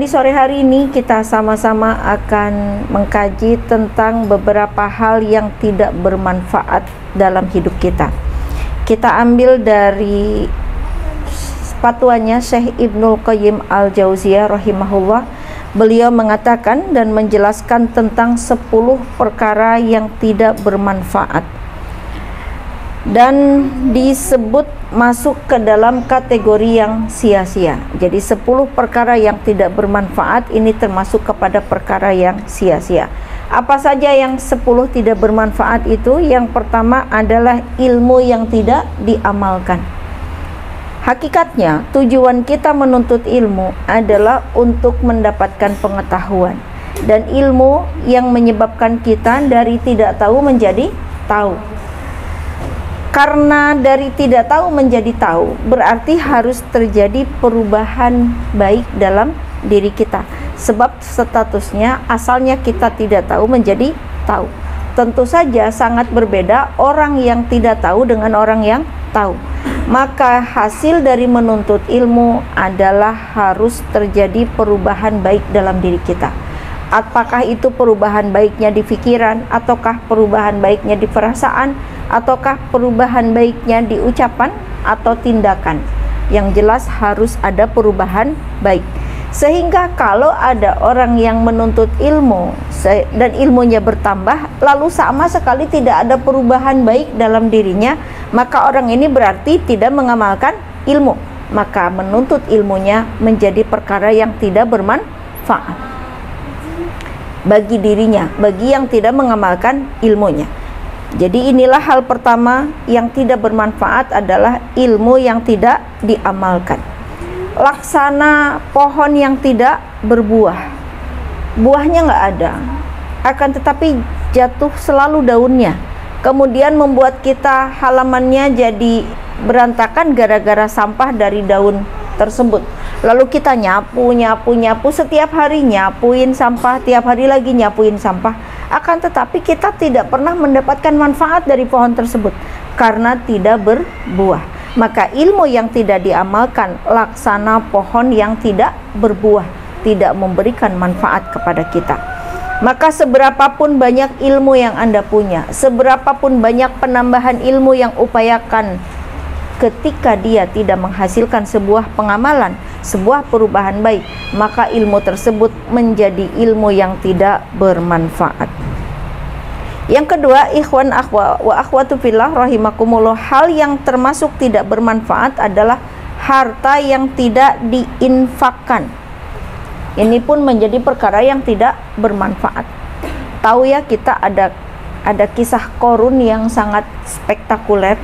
Jadi sore hari ini kita sama-sama akan mengkaji tentang beberapa hal yang tidak bermanfaat dalam hidup kita. Kita ambil dari fatwanya Syekh Ibnul Qayyim Al-Jauziyah rahimahullah. Beliau mengatakan dan menjelaskan tentang 10 perkara yang tidak bermanfaat dan disebut masuk ke dalam kategori yang sia-sia. Jadi 10 perkara yang tidak bermanfaat ini termasuk kepada perkara yang sia-sia. Apa saja yang 10 tidak bermanfaat itu? Yang pertama adalah ilmu yang tidak diamalkan. Hakikatnya tujuan kita menuntut ilmu adalah untuk mendapatkan pengetahuan, dan ilmu yang menyebabkan kita dari tidak tahu menjadi tahu. Karena dari tidak tahu menjadi tahu, berarti harus terjadi perubahan baik dalam diri kita. Sebab statusnya asalnya kita tidak tahu menjadi tahu. Tentu saja sangat berbeda orang yang tidak tahu dengan orang yang tahu. Maka hasil dari menuntut ilmu adalah harus terjadi perubahan baik dalam diri kita. Apakah itu perubahan baiknya di pikiran, ataukah perubahan baiknya di perasaan, ataukah perubahan baiknya di ucapan atau tindakan. Yang jelas harus ada perubahan baik. Sehingga kalau ada orang yang menuntut ilmu dan ilmunya bertambah, lalu sama sekali tidak ada perubahan baik dalam dirinya, maka orang ini berarti tidak mengamalkan ilmu. Maka menuntut ilmunya menjadi perkara yang tidak bermanfaat bagi dirinya, bagi yang tidak mengamalkan ilmunya. Jadi inilah hal pertama yang tidak bermanfaat adalah ilmu yang tidak diamalkan. Laksana pohon yang tidak berbuah, buahnya nggak ada, akan tetapi jatuh selalu daunnya, kemudian membuat kita halamannya jadi berantakan gara-gara sampah dari daun tersebut. Lalu kita nyapu setiap hari, nyapuin sampah, tiap hari lagi nyapuin sampah, akan tetapi kita tidak pernah mendapatkan manfaat dari pohon tersebut karena tidak berbuah. Maka ilmu yang tidak diamalkan laksana pohon yang tidak berbuah, tidak memberikan manfaat kepada kita. Maka seberapapun banyak ilmu yang Anda punya, seberapapun banyak penambahan ilmu yang upayakan, ketika dia tidak menghasilkan sebuah pengamalan, sebuah perubahan baik, maka ilmu tersebut menjadi ilmu yang tidak bermanfaat. Yang kedua, ikhwan wa akhwatu fillah rahimakumullah, hal yang termasuk tidak bermanfaat adalah harta yang tidak diinfakkan. Ini pun menjadi perkara yang tidak bermanfaat. Tahu ya, kita ada kisah Qarun yang sangat spektakuler.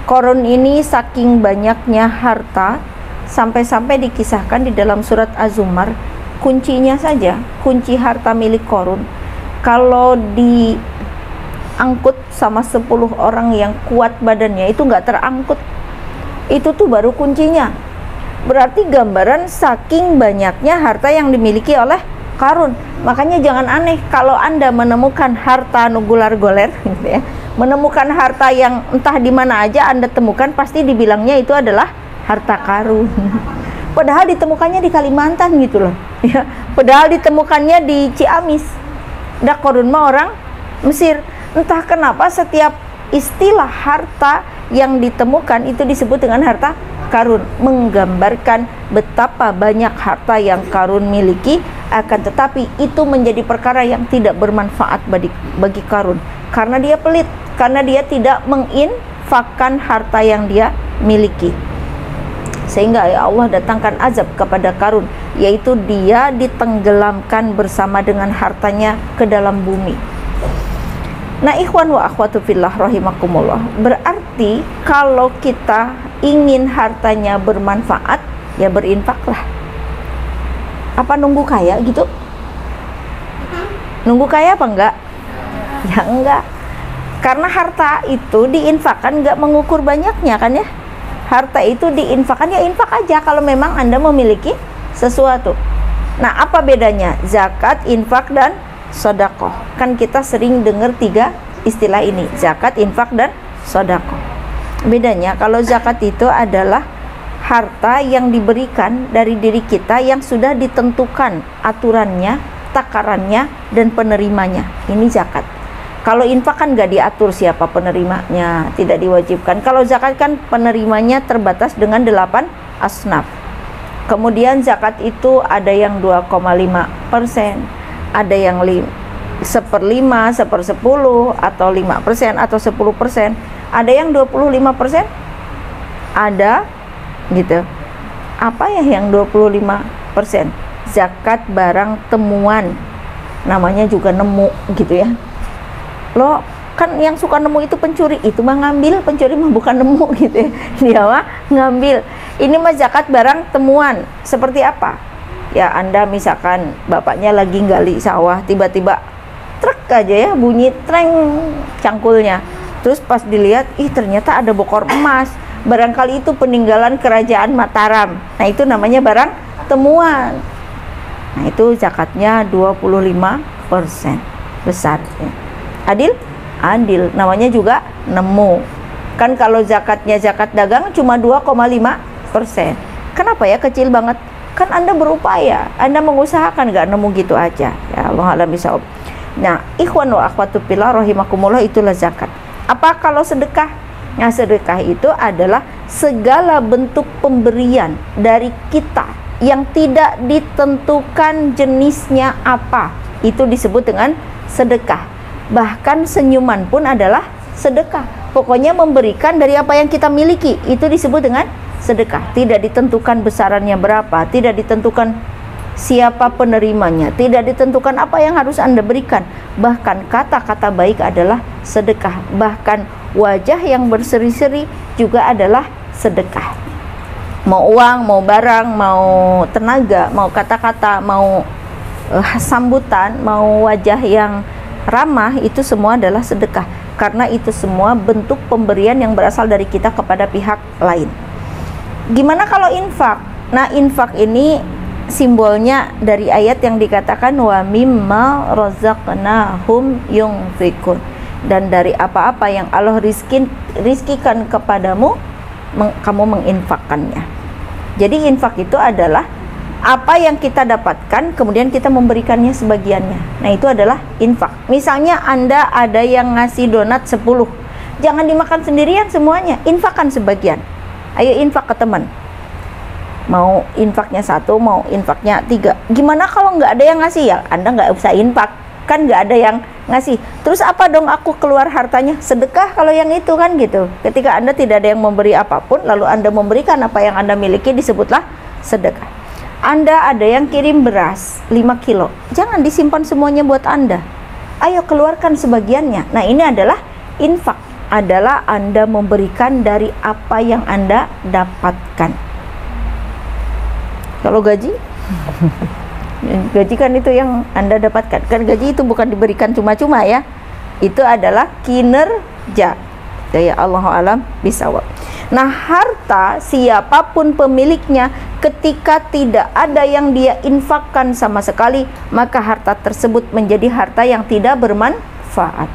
Qarun ini saking banyaknya harta sampai-sampai dikisahkan di dalam surat Az-Zumar, kuncinya saja, kunci harta milik Qarun, kalau diangkut sama 10 orang yang kuat badannya itu nggak terangkut. Itu tuh baru kuncinya. Berarti gambaran saking banyaknya harta yang dimiliki oleh Qarun. Makanya jangan aneh kalau Anda menemukan harta gular-goler gitu ya, menemukan harta yang entah di mana aja Anda temukan, pasti dibilangnya itu adalah harta karun. Padahal ditemukannya di Kalimantan gitu loh ya. Padahal ditemukannya di Ciamis. Dah Qarun mah orang Mesir. Entah kenapa setiap istilah harta yang ditemukan itu disebut dengan harta karun, menggambarkan betapa banyak harta yang Qarun miliki. Akan tetapi itu menjadi perkara yang tidak bermanfaat bagi Qarun, karena dia pelit, karena dia tidak menginfakkan harta yang dia miliki. Sehingga ya Allah datangkan azab kepada Qarun, yaitu dia ditenggelamkan bersama dengan hartanya ke dalam bumi. Nah, ikhwan wa akhwatu fillah rahimakumullah, berarti kalau kita ingin hartanya bermanfaat, ya berinfaklah. Apa nunggu kaya gitu? Nunggu kaya apa enggak? Ya enggak. Karena harta itu diinfakkan enggak mengukur banyaknya kan ya. Harta itu diinfakkan, ya infak aja kalau memang Anda memiliki sesuatu. Nah, apa bedanya zakat, infak, dan sedekah? Kan kita sering dengar 3 istilah ini, zakat, infak, dan sedekah. Bedanya kalau zakat itu adalah harta yang diberikan dari diri kita yang sudah ditentukan aturannya, takarannya, dan penerimanya. Ini zakat. Kalau infak kan nggak diatur siapa penerimanya, tidak diwajibkan. Kalau zakat kan penerimanya terbatas dengan 8 asnaf. Kemudian zakat itu ada yang 2,5%, ada yang 1/5, 1/10, atau 5% atau 10%, ada yang 25%, ada gitu. Apa ya yang 25%? Zakat barang temuan, namanya juga nemu gitu ya. Lo kan yang suka nemu itu pencuri, itu mah ngambil, pencuri mah bukan nemu gitu ya. Dia mah ngambil. Ini mah zakat barang temuan. Seperti apa? Ya Anda misalkan bapaknya lagi gali sawah, tiba-tiba truk aja ya bunyi treng cangkulnya. Terus pas dilihat, ih ternyata ada bokor emas. Barangkali itu peninggalan kerajaan Mataram. Nah itu namanya barang temuan. Nah itu zakatnya 25%. Besar ya. Adil? Adil, namanya juga nemu. Kan kalau zakatnya zakat dagang cuma 2,5%. Kenapa ya kecil banget? Kan Anda berupaya, Anda mengusahakan, nggak nemu gitu aja. Ya Allah alam bisawab. Nah, ikhwan wa akhwatu fillah rahimakumullah, itulah zakat. Apa kalau sedekah? Nah, sedekah itu adalah segala bentuk pemberian dari kita yang tidak ditentukan jenisnya apa. Itu disebut dengan sedekah. Bahkan senyuman pun adalah sedekah. Pokoknya memberikan dari apa yang kita miliki, itu disebut dengan sedekah. Tidak ditentukan besarannya berapa, tidak ditentukan siapa penerimanya, tidak ditentukan apa yang harus Anda berikan. Bahkan kata-kata baik adalah sedekah. Bahkan wajah yang berseri-seri juga adalah sedekah. Mau uang, mau barang, mau tenaga, mau kata-kata, mau sambutan, mau wajah yang ramah, itu semua adalah sedekah. Karena itu semua bentuk pemberian yang berasal dari kita kepada pihak lain. Gimana kalau infak? Nah, infak ini simbolnya dari ayat yang dikatakan wa mimma razaqnahum yunfikun. Dan dari apa-apa yang Allah rizkikan kepadamu, kamu menginfakkannya. Jadi infak itu adalah apa yang kita dapatkan, kemudian kita memberikannya sebagiannya. Nah, itu adalah infak. Misalnya Anda ada yang ngasih donat 10, jangan dimakan sendirian semuanya, infakkan sebagian. Ayo infak ke teman. Mau infaknya 1, mau infaknya 3. Gimana kalau nggak ada yang ngasih? Ya Anda nggak usah infak, kan nggak ada yang ngasih. Terus apa dong aku keluar hartanya? Sedekah kalau yang itu kan gitu. Ketika Anda tidak ada yang memberi apapun, lalu Anda memberikan apa yang Anda miliki, disebutlah sedekah. Anda ada yang kirim beras 5 kilo, jangan disimpan semuanya buat Anda. Ayo keluarkan sebagiannya. Nah, ini adalah infak, adalah Anda memberikan dari apa yang Anda dapatkan. Kalau gaji, gaji kan itu yang Anda dapatkan. Kan gaji itu bukan diberikan cuma-cuma ya. Itu adalah kinerja. Ya Allah alam bisawab. Nah, harta siapapun pemiliknya, ketika tidak ada yang dia infakkan sama sekali, maka harta tersebut menjadi harta yang tidak bermanfaat.